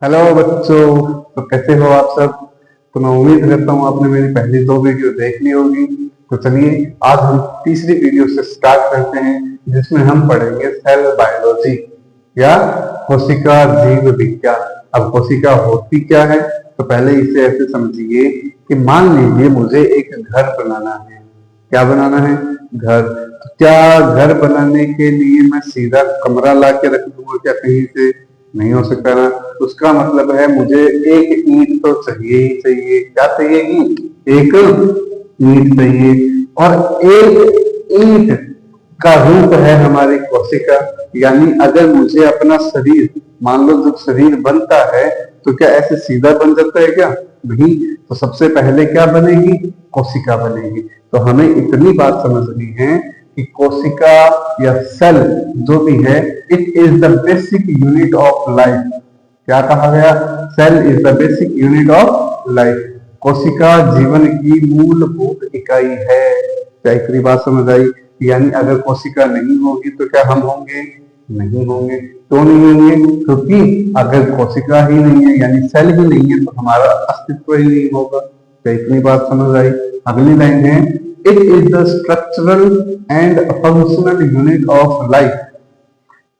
Hello बच्चों। तो कैसे हो आप सब। तो मैं उम्मीद करता हूँ आपने मेरी पहली दो वीडियो देख ली होगी। तो चलिए आज हम तीसरी वीडियो से स्टार्ट करते हैं, जिसमें हम पढ़ेंगे सेल बायोलॉजी या कोशिका जीव विज्ञान। अब कोशिका होती क्या है, तो पहले इसे ऐसे समझिए कि मान लीजिए मुझे एक घर बनाना है। क्या बनाना है? घर। तो क्या घर बनाने के लिए मैं सीधा कमरा ला के रख दूंगा क्या कहीं से? नहीं हो सकता ना। उसका मतलब है मुझे एक ईंट तो चाहिए ही चाहिए। क्या चाहिएगी? एक ईंट चाहिए। और एक ईंट का रूप है हमारी कोशिका। यानी अगर मुझे अपना शरीर, मान लो जब शरीर बनता है तो क्या ऐसे सीधा बन जाता है क्या? नहीं। तो सबसे पहले क्या बनेगी? कोशिका बनेगी। तो हमें इतनी बात समझनी है कि कोशिका या सेल जो भी है, it is the basic unit of life. क्या कहा गया? Cell is the basic unit of life. कोशिका जीवन की मूलभूत इकाई है। क्या इतनी बात समझ आई? यानी अगर कोशिका नहीं होगी तो क्या हम होंगे? नहीं होंगे। क्यों नहीं होंगे? क्योंकि अगर कोशिका ही नहीं है यानी सेल ही नहीं है तो हमारा अस्तित्व ही नहीं होगा। क्या इतनी बात समझ आई? अगली लाइन है, it is the structural and functional unit of life.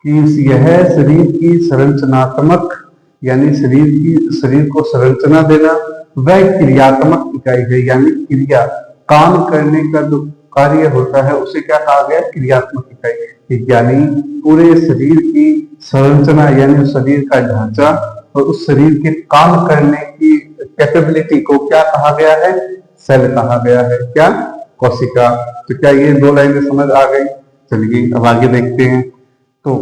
कि यह शरीर की संरचनात्मक यानी शरीर को संरचना देना, वह क्रियात्मक इकाई है। यानी क्रिया, काम करने का जो कार्य होता है उसे क्या कहा गया? क्रियात्मक इकाई। यानी पूरे शरीर की संरचना यानी शरीर का ढांचा और उस शरीर के काम करने की कैपेबिलिटी को क्या कहा गया है? सेल कहा गया है। क्या? कोशिका। तो क्या ये दो लाइनें समझ आ गई? चलिए अब आगे देखते हैं। तो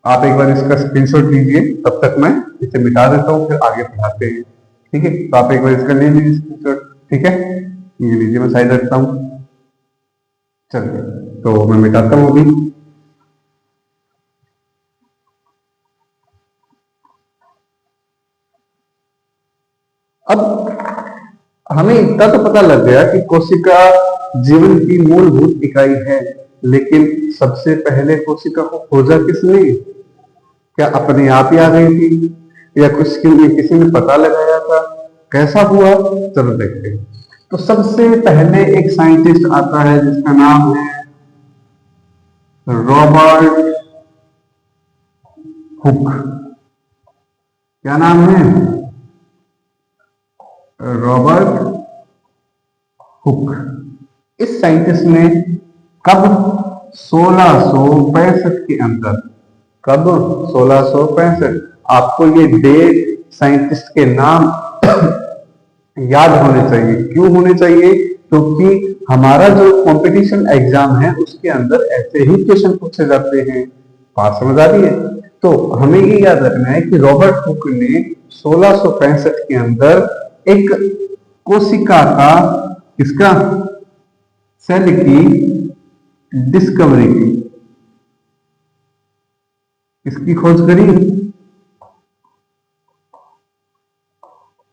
आप एक बार इसका स्क्रीनशॉट लीजिए, तब तक मैं इसे मिटा देता हूँ, फिर आगे पढ़ाते हैं। ठीक है? तो आप एक बार इसका ले लीजिए स्क्रीनशॉट। ठीक है, ये लीजिए, मैं साइड रखता हूँ। चलिए तो मैं मिटाता हूँ अभी। अब हमें इतना तो पता लग गया कि कोशिका जीवन की मूलभूत इकाई है, लेकिन सबसे पहले कोशिका को खोजा किसने? क्या अपने आप ही आ गई थी या कुछ के लिए किसी ने पता लगाया था? कैसा हुआ? चलो देखते हैं। तो सबसे पहले एक साइंटिस्ट आता है जिसका नाम है रॉबर्ट हुक। क्या नाम है? Robert Hooke. इस साइंटिस्ट ने कब? 1665 के अंदर। कब? 1665। आपको ये डेट, साइंटिस्ट के नाम याद होने चाहिए। क्यों होने चाहिए? क्योंकि हमारा जो कंपटीशन एग्जाम है उसके अंदर ऐसे ही क्वेश्चन पूछे जाते हैं। बात समझ आ रही है? तो हमें ये याद रखना है कि रॉबर्ट हुक ने 1665 के अंदर एक कोशिका का, किसका? सेल की डिस्कवरी की। इसकी खोज करी।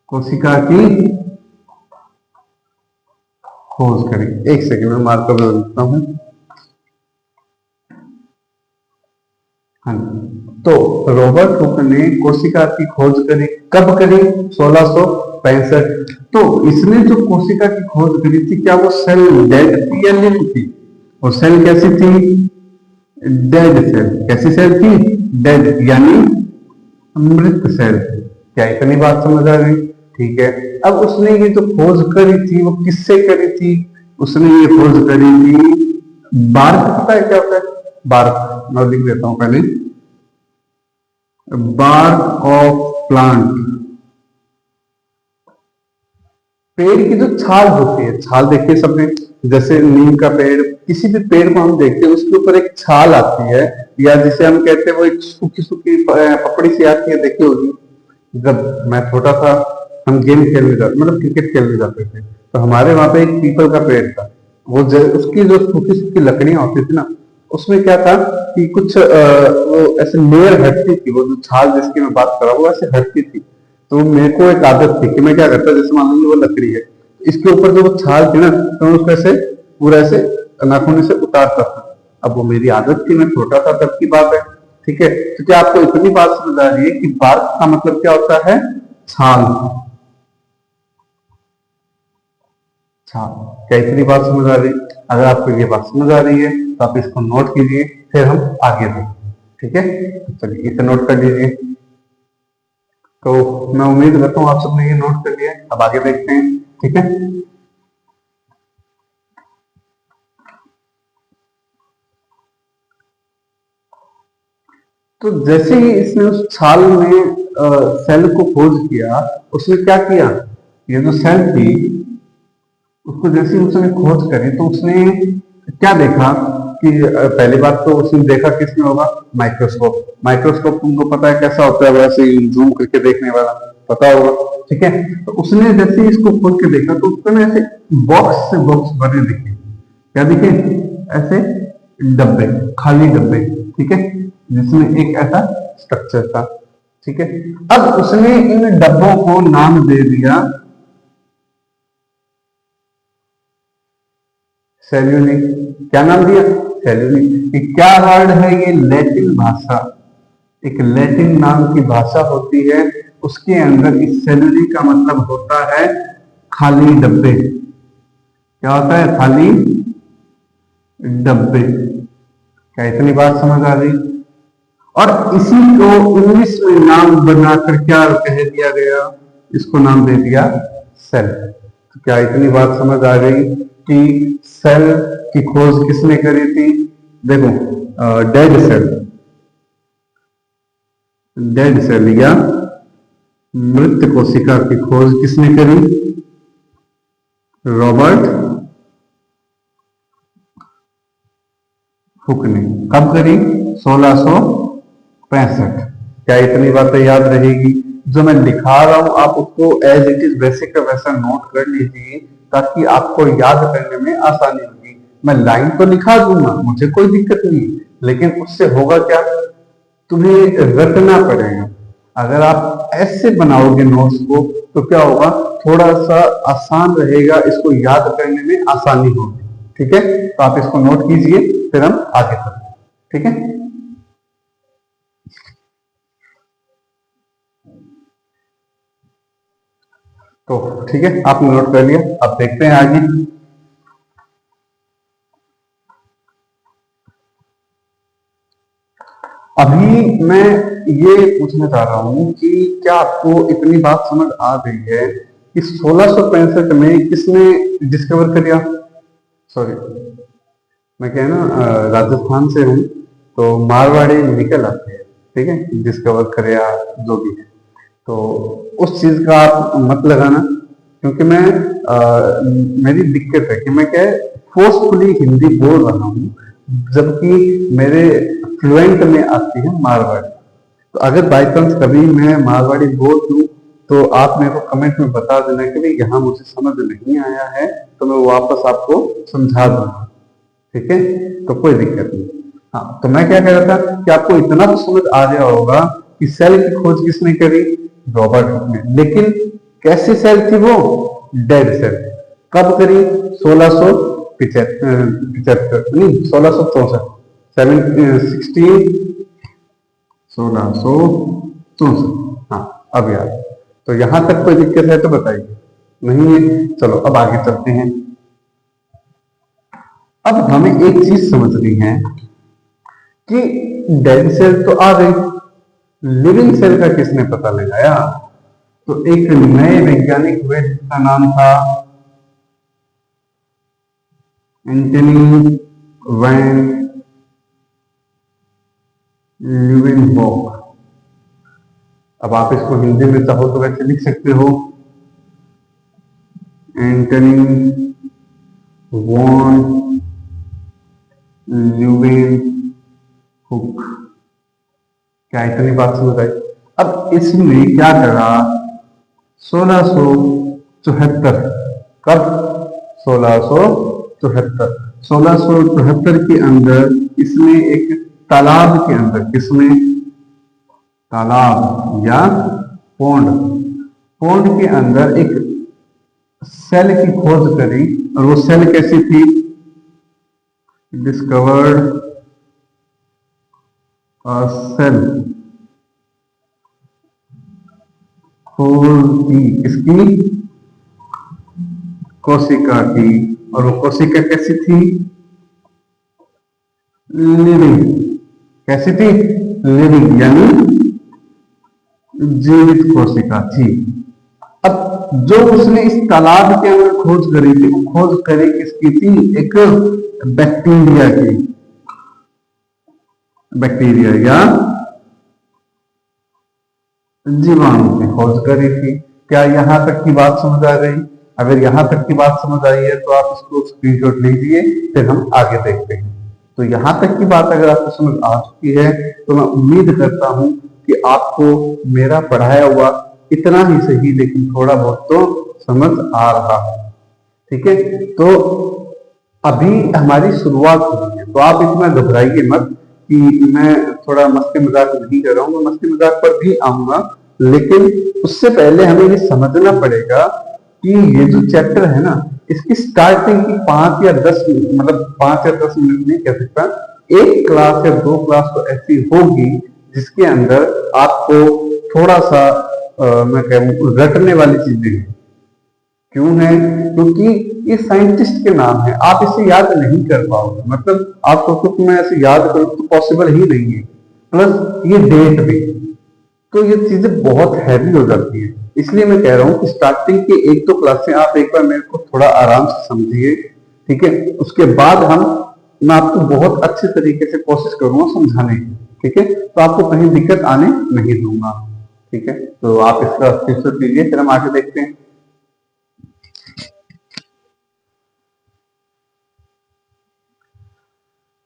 कोशिका की खोज करी। एक सेकंड में मार्कर लिखता हूं। हाँ, तो रॉबर्ट हुक ने कोशिका की खोज करी। कब करी? 1665। तो इसने जो कोशिका की खोज करी थी, क्या वो सेल डेड थी या लिव थी? वो सेल कैसी थी? Dead cell. कैसी सेल थी? डेड यानी मृत सेल। क्या इतनी बात समझ आ गई? ठीक है। अब उसने ये जो खोज करी थी वो किससे करी थी? उसने ये खोज करी थी बार्क। पता है क्या होता है बार्क? मैं लिख देता हूं पहले। Bark of plant. पेड़ की जो छाल होती है, छाल देखिए सबने, जैसे नीम का पेड़, किसी भी पेड़ को हम देखते हैं उसके ऊपर एक छाल आती है, या जिसे हम कहते हैं वो एक सूखी सूखी पपड़ी सी आती है, देखी होगी। जब मैं छोटा था हम गेम खेलने जाते, मतलब क्रिकेट खेलने जाते थे, तो हमारे वहां पे एक पीपल का पेड़ था। वो उसकी जो सूखी सूखी लकड़ियां होती थी ना, उसमें क्या था कि कुछ वो ऐसे लेयर हटती थी, वो जो छाल जिसकी मैं बात कर रहा हूँ वो ऐसे हटती थी। तो मेरे को एक आदत थी कि मैं क्या करता, जैसे मान लीजिए वो लकड़ी है, इसके ऊपर जो वो छाल थी ना, तो मैं उसको ऐसे पूरा ऐसे नाखून से उतारता था। अब वो मेरी आदत थी, मैं छोटा था तब की बात है। ठीक है, तो क्या आपको इतनी बात समझ आ रही है कि बार्क का मतलब क्या होता है? छाल। छाल। क्या इतनी बात समझ आ रही? अगर आपको ये बात समझ आ रही है तो आप इसको नोट कीजिए, फिर हम आगे देखें। ठीक है, तो चलिए इसे नोट कर लीजिए। तो मैं उम्मीद करता हूँ आप सबने ये नोट कर लिया। अब आगे देखते हैं। ठीक है, तो जैसे ही इसने उस छाल में सेल को खोज किया, उसने क्या किया? ये जो सेल थी उसको जैसे ही उसने खोज करी तो उसने क्या देखा कि पहली बात तो उसने देखा किसमें होगा? माइक्रोस्कोप। माइक्रोस्कोप तुमको पता है कैसा होता है, वैसे ही जूम करके देखने वाला, पता होगा। ठीक है, तो उसने जैसे ही इसको खोल के देखा तो उसको ना ऐसे बॉक्स से बॉक्स बने दिखे। क्या दिखे? ऐसे डब्बे, खाली डब्बे। ठीक है, जिसमें एक ऐसा स्ट्रक्चर था। ठीक है, अब उसने इन डब्बों को नाम दे दिया सेल्यूलिक। क्या नाम दिया? सेल्यूलिक। ये क्या वर्ड है? ये लैटिन भाषा, एक लैटिन नाम की भाषा होती है, उसके अंदर इस सेल्यूलिक का मतलब होता है खाली डब्बे। क्या होता है? खाली डब्बे। क्या इतनी बात समझ आ गई? और इसी को इंग्लिश में नाम बनाकर क्या कह दिया गया? इसको नाम दे दिया सेल। तो क्या इतनी बात समझ आ गई कि सेल की खोज किसने करी थी? देखो, डेड सेल, डेड सेल या मृत कोशिका की खोज किसने करी? रॉबर्ट हुक ने। कब करी? 1665। क्या इतनी बातें याद रहेगी? जो मैं लिखा रहा हूं आप उसको एज इट इज वैसे का वैसा नोट कर लीजिए, ताकि आपको याद करने में आसानी होगी। मैं लाइन तो लिखा दूंगा, मुझे कोई दिक्कत नहीं, लेकिन उससे होगा क्या? तुम्हें रटना पड़ेगा। अगर आप ऐसे बनाओगे नोट्स को तो क्या होगा? थोड़ा सा आसान रहेगा, इसको याद करने में आसानी होगी। ठीक है, तो आप इसको नोट कीजिए, फिर हम आगे चलते हैं। ठीक है, तो ठीक है, आपने नोट कर लिया। अब देखते हैं आगे। अभी मैं ये पूछना चाह रहा हूं कि क्या आपको इतनी बात समझ आ गई है कि 1665 में किसने डिस्कवर किया? सॉरी, मैं क्या है ना, राजस्थान से हूँ, तो मारवाड़ी निकल आते हैं। ठीक है, डिस्कवर करे या जो भी है, तो उस चीज का आप मत लगाना, क्योंकि मैं मेरी दिक्कत है कि मैं क्या है, फोर्सफुली हिंदी बोल रहा हूँ, जबकि मेरे फ्लुएंट में आती है मारवाड़ी। तो अगर बाई चांस कभी मैं मारवाड़ी बोल दूं तो आप मेरे को कमेंट में बता देना कि भाई यहाँ मुझे समझ नहीं आया है, तो मैं वापस आपको समझा दूंगा। ठीक है, तो कोई दिक्कत नहीं। हाँ, तो मैं क्या कह रहा था कि आपको इतना तो समझ आ गया होगा कि सेल की खोज किसने करी? रॉबर्ट हुक ने। लेकिन कैसी सेल थी वो? Dead cell. कब करी? 1675 नहीं, 1664, 1664। हाँ, अब याद। तो यहां तक कोई दिक्कत है तो बताइए। नहीं है? चलो अब आगे चलते हैं। अब हमें एक चीज समझनी है कि डेड सेल तो आ गई, लिविंग सेल का किसने पता लगाया? तो एक नए वैज्ञानिक हुए जिसका नाम था एंटनी वैन ल्यूवेनहोक। अब आप इसको हिंदी में चाहो तो वैसे लिख सकते हो, एंटनी वॉन ल्यूवेनहुक। क्या इतनी बात समझ आई? अब इसने क्या करा? 1674। कब? 1674। 1674 के अंदर इसने एक तालाब के अंदर, किसमें? तालाब या पोंड, पोंड के अंदर एक सेल की खोज करी। और वो सेल कैसी थी? डिस्कवर्ड और सेल खोल दी किसकी? कोशिका की। और वो कोशिका कैसी थी? लिविंग। कैसी थी? लिविंग, यानी जीवित कोशिका थी। अब जो उसने इस तालाब के अंदर खोज करी थी, वो खोज करी किसकी थी? एक बैक्टीरिया की। बैक्टीरिया या जीवाणु की खोज करी थी। क्या यहां तक की बात समझ आ गई? अगर यहां तक की बात समझ आई है तो आप इसको स्क्रीनशॉट लीजिए, फिर हम आगे देखते हैं। तो यहां तक की बात अगर आपको समझ आ चुकी है तो मैं उम्मीद करता हूं कि आपको मेरा पढ़ाया हुआ इतना ही सही लेकिन थोड़ा बहुत तो समझ आ रहा है। ठीक है, तो अभी हमारी शुरुआत हुई है, तो आप इतना घबराइए मत कि मैं थोड़ा मस्ती मजाक नहीं कर रहा हूँ। मैं मस्ती मजाक पर भी आऊंगा, लेकिन उससे पहले हमें ये समझना पड़ेगा कि ये जो चैप्टर है ना, इसकी स्टार्टिंग की 5 या 10 मिनट, मतलब 5 या 10 मिनट नहीं कह सकता, एक क्लास या 2 क्लास तो ऐसी होगी जिसके अंदर आपको थोड़ा सा मैं कहूँ रटने वाली चीजें हैं। क्यों है? क्योंकि ये साइंटिस्ट के नाम है, आप इसे याद नहीं कर पाओगे। मतलब आपको कुछ मैं ऐसे याद करूं तो पॉसिबल ही नहीं है। प्लस ये डेट भी, तो ये चीजें बहुत हैवी हो जाती है। इसलिए मैं कह रहा हूं कि स्टार्टिंग के 1-2 क्लासें आप एक बार मेरे को थोड़ा आराम से समझिए। ठीक है, उसके बाद मैं आपको बहुत अच्छे तरीके से कोशिश करूंगा समझाने की। ठीक है, तो आपको कहीं दिक्कत आने नहीं दूंगा। ठीक है, तो आप इसका स्क्रीनशॉट लीजिए, फिर हम आगे देखते हैं।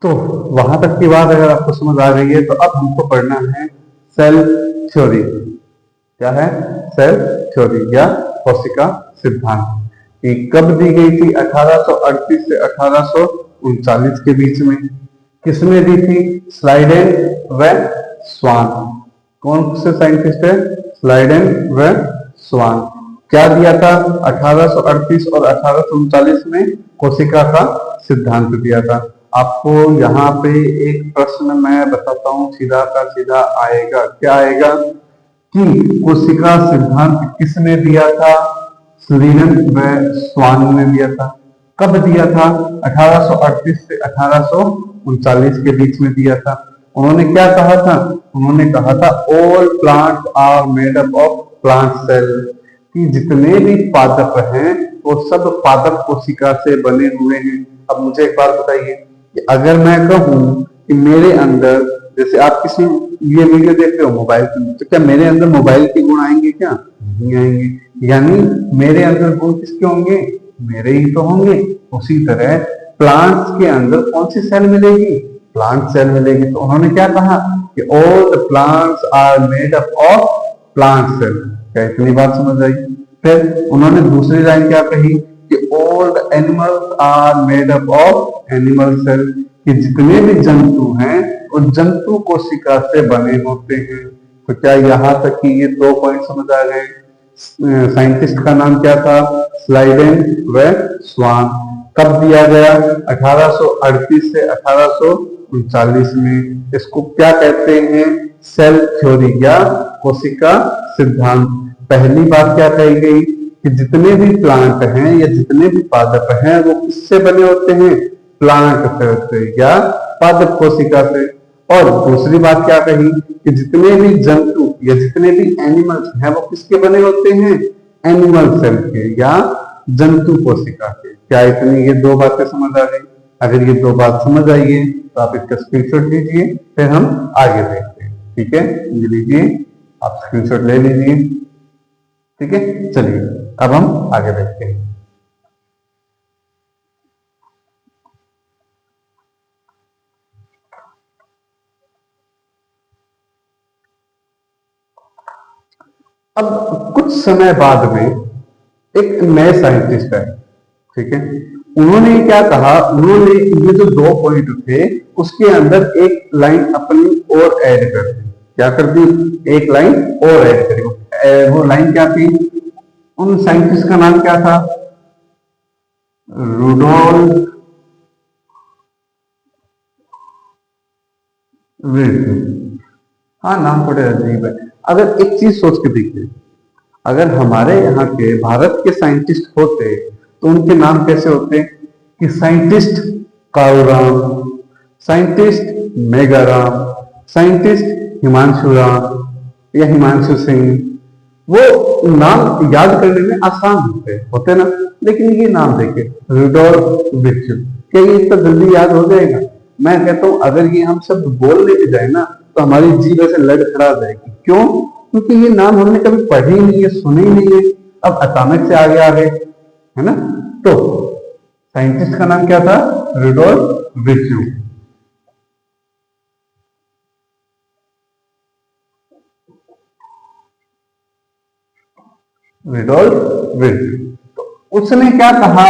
तो वहां तक की बात अगर आपको समझ आ गई है तो अब हमको पढ़ना है सेल थ्योरी। क्या है? सेल थ्योरी या कोशिका सिद्धांत। ये कब दी गई थी? 1838 से 1839 के बीच में। किसने दी थी? स्लाइडेन व स्वान। कौन से साइंटिस्ट है? स्लाइडेन व स्वान। क्या दिया था? 1838 और 1839 में कोशिका का सिद्धांत दिया था। आपको यहाँ पे एक प्रश्न मैं बताता हूँ, सीधा का सीधा आएगा। क्या आएगा कि कोशिका सिद्धांत किसने दिया था? स्लीडन व स्वान ने दिया था। कब दिया था? 1838 से 1839 के बीच में दिया था। उन्होंने क्या कहा था? उन्होंने कहा था all plants are made up of plant cell, कि जितने भी पादप हैं वो सब पादप कोशिका से बने हुए हैं। अब मुझे एक बात बताइए कि अगर मैं कहूं कि मेरे अंदर, जैसे आप किसी ये वीडियो देख रहे हो मोबाइल की, तो क्या मेरे अंदर मोबाइल के गुण आएंगे? क्या नहीं आएंगे। यानी मेरे अंदर गुण किसके होंगे? मेरे ही तो होंगे। उसी तरह प्लांट्स के अंदर कौन सी सेल मिलेगी? प्लांट सेल मिलेगी। तो उन्होंने क्या कहा कि all the plants are made up of plant cell. क्या इतनी बात समझ आई? फिर उन्होंने दूसरी लाइन क्या कही कि all the animals are made up of animal cell, कि जितने भी जंतु हैं वो जंतु कोशिका से बने होते हैं। तो क्या यहाँ तक कि ये 2 पॉइंट समझ आ गए? साइंटिस्ट का नाम क्या था? स्लाइडेन व स्वान। कब दिया गया? 1838 से 1839 में। इसको क्या कहते हैं? सेल थ्योरी या कोशिका सिद्धांत। पहली बात क्या कही गई कि जितने भी प्लांट हैं या जितने भी पादप हैं वो किससे बने होते हैं? प्लांट सेल से या पादप कोशिका से। और दूसरी बात क्या कही कि जितने भी जंतु या जितने भी एनिमल्स हैं वो किसके बने होते हैं? एनिमल सेल के या जंतु कोशिका के। क्या इतनी ये 2 बातें समझ आ गई? अगर ये 2 बात समझ आई है तो आप इसका स्क्रीनशॉट लीजिए, फिर हम आगे देखते हैं। ठीक है, ये लीजिए, आप स्क्रीनशॉट ले लीजिए। ठीक है, चलिए अब हम आगे देखते हैं। अब कुछ समय बाद में एक नए साइंटिस्ट है। ठीक है, उन्होंने क्या कहा? उन्होंने ये जो 2 पॉइंट थे उसके अंदर एक लाइन अपनी और ऐड कर दी। क्या कर दी? एक लाइन और ऐड करी। वो लाइन क्या थी? उन साइंटिस्ट का नाम क्या था? रुडोल्फ विश्व। हाँ, नाम थोड़े अजीब है। अगर एक चीज सोच के देखिए, अगर हमारे यहाँ के भारत के साइंटिस्ट होते तो उनके नाम कैसे होते कि scientist Kaluram, scientist Megaram, scientist Himanshu Ram या हिमांशु सिंह। वो नाम याद करने में आसान होते ना। लेकिन ये नाम देखिए, रुडोल्फ विर्चु, क्या ये इतना जल्दी याद हो जाएगा? मैं कहता हूं अगर ये हम शब्द बोल लेके जाए ना तो हमारी जीभ ऐसे लड़खड़ा जाएगी। क्यों? क्योंकि ये नाम हमने कभी पढ़े ही नहीं है, सुने ही नहीं है, अब अचानक से आगे आ गए, है ना। तो साइंटिस्ट का नाम क्या था? रुडोल्फ विर्चु। रुडोल्फ विर्चु। तो उसने क्या कहा?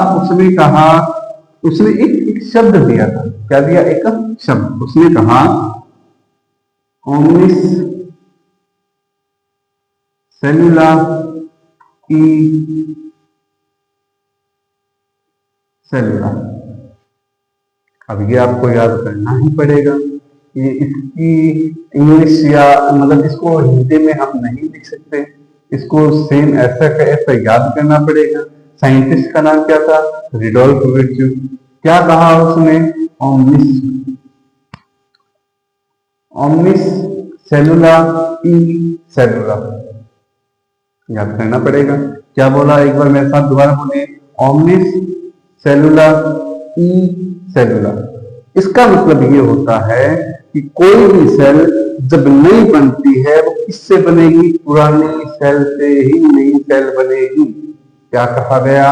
उसने एक शब्द दिया था। क्या दिया? एक शब्द। उसने कहा ओमनिस सेलुला ई सेलुला। अब ये आपको याद करना ही पड़ेगा। ये इसकी इंग्लिश या मतलब इसको हिंदी में हम नहीं लिख सकते, इसको सेम ऐसा का ऐसा याद करना पड़ेगा। साइंटिस्ट का नाम क्या था? रिडोल्फ विर्चु। क्या कहा उसने? ओमनिस ओमनिस सेलुला ई सेलुला। याद करना पड़ेगा। क्या बोला? एक बार मेरे साथ दोबारा बोले, ओमनिस सेलुला ई सेलुला। इसका मतलब ये होता है कि कोई भी सेल जब नई बनती है वो किससे बनेगी? पुरानी सेल से ही नई सेल बनेगी। क्या कहा गया?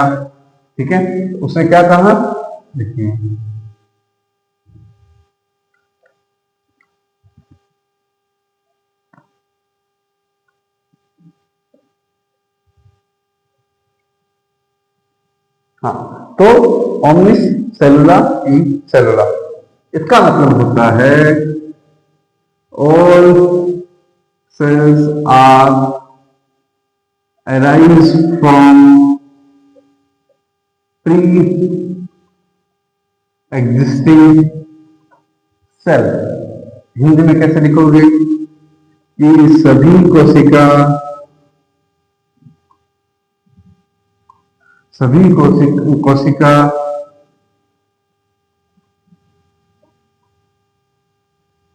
ठीक है, उसने क्या कहा? देखिए, हाँ, तो ओमनिस सेलुला ई सेलुला, इसका मतलब होता है all cells are arise from pre-existing cell। Hindi में कैसे लिखोगे कि सभी कोशिका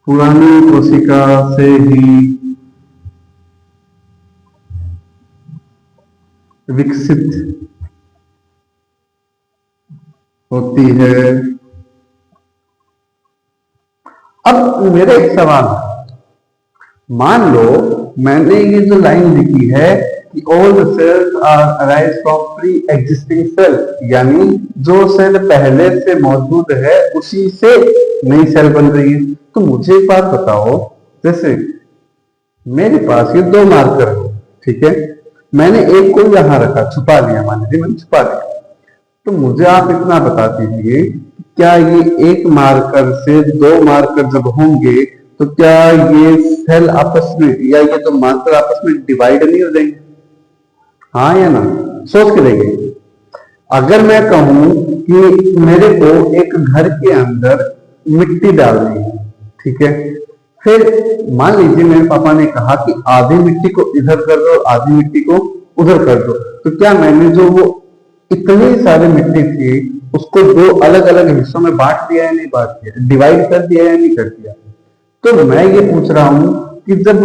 पुरानी कोशिका से ही विकसित होती है। अब मेरा एक सवाल है, मान लो मैंने ये जो लाइन लिखी है कि all the cells are arise from pre existing cell, यानी जो सेल पहले से मौजूद है उसी से नई सेल बन रही है। तो मुझे एक बात बताओ, जैसे मेरे पास ये दो मार्कर है, ठीक है, मैंने एक को यहां रखा, छुपा लिया, मान लीजिए मैंने छुपा लिया। तो मुझे आप इतना बता दीजिए, क्या ये एक मार्कर से दो मार्कर जब होंगे तो क्या ये सेल आपस में या ये दो मार्कर आपस में डिवाइड नहीं हो जाएंगे? हाँ या ना? सोच के देखिए। अगर मैं कहूं कि मेरे को एक घर के अंदर मिट्टी डालनी है, ठीक है, फिर मान लीजिए मेरे पापा ने कहा कि आधी मिट्टी को इधर कर दो, आधी मिट्टी को उधर कर दो। तो क्या मैंने जो वो इतनी सारी मिट्टी थी उसको दो अलग अलग हिस्सों में बांट दिया या नहीं बांट दिया? डिवाइड कर दिया या नहीं कर दिया? तो मैं ये पूछ रहा हूं कि जब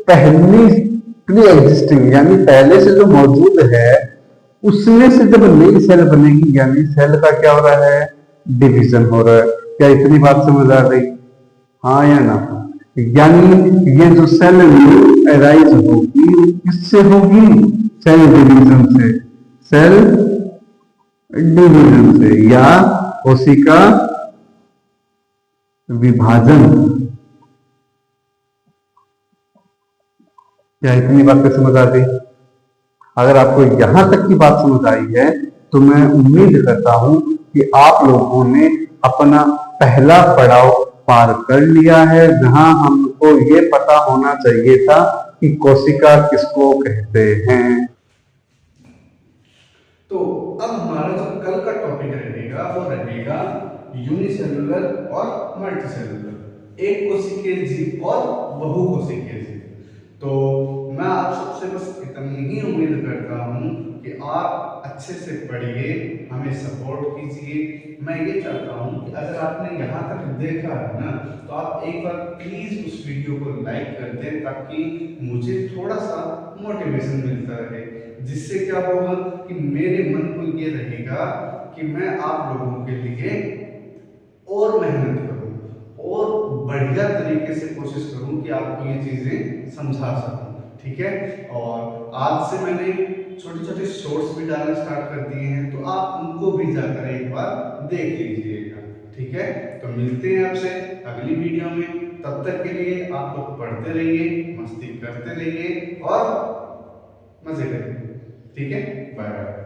पहली प्री एग्जिस्टिंग यानी पहले से जो मौजूद है उसमें से जब नई सेल बनेगी, यानी सेल का क्या हो रहा है? डिवीजन हो रहा है। क्या इतनी बात समझ आ रही? हाँ या ना? यानी ये जो सेल न्यू अराइज होगी किससे होगी? सेल डिवीजन से, सेल डिवीजन से या कोशिका विभाजन। क्या इतनी बातें समझ आ गई? अगर आपको यहां तक की बात समझ आई है तो मैं उम्मीद करता हूं कि आप लोगों ने अपना पहला पड़ाव पार कर लिया है, जहां हमको ये पता होना चाहिए था कि कोशिका किसको कहते हैं। तो अब हमारा जो कल का टॉपिक रहेगा वो रहेगा यूनिसेलुलर और मल्टीसेलुलर। एक को सीखे जीव और बहू को सीखे जीव। तो मैं आप सबसे बस इतनी ही उम्मीद करता हूँ कि आप अच्छे से पढ़िए, हमें सपोर्ट कीजिए। मैं ये चाहता हूँ कि अगर आपने यहाँ तक देखा है ना, तो आप एक बार प्लीज उस वीडियो को लाइक कर दें, ताकि मुझे थोड़ा सा मोटिवेशन मिलता रहे, जिससे क्या होगा कि मेरे मन को ये रहेगा कि मैं आप लोगों के लिए और मेहनत करूं और बढ़िया तरीके से कोशिश करूं कि आपको ये चीजें समझा सकूं। ठीक है, और आज से मैंने छोटे छोटे शॉर्ट्स भी डालना स्टार्ट कर दिए हैं, तो आप उनको भी जाकर एक बार देख लीजिएगा। ठीक है, तो मिलते हैं आपसे अगली वीडियो में। तब तक के लिए आप लोग पढ़ते रहिए, मस्ती करते रहिए और मजे करिए। ठीक है, बाय बाय।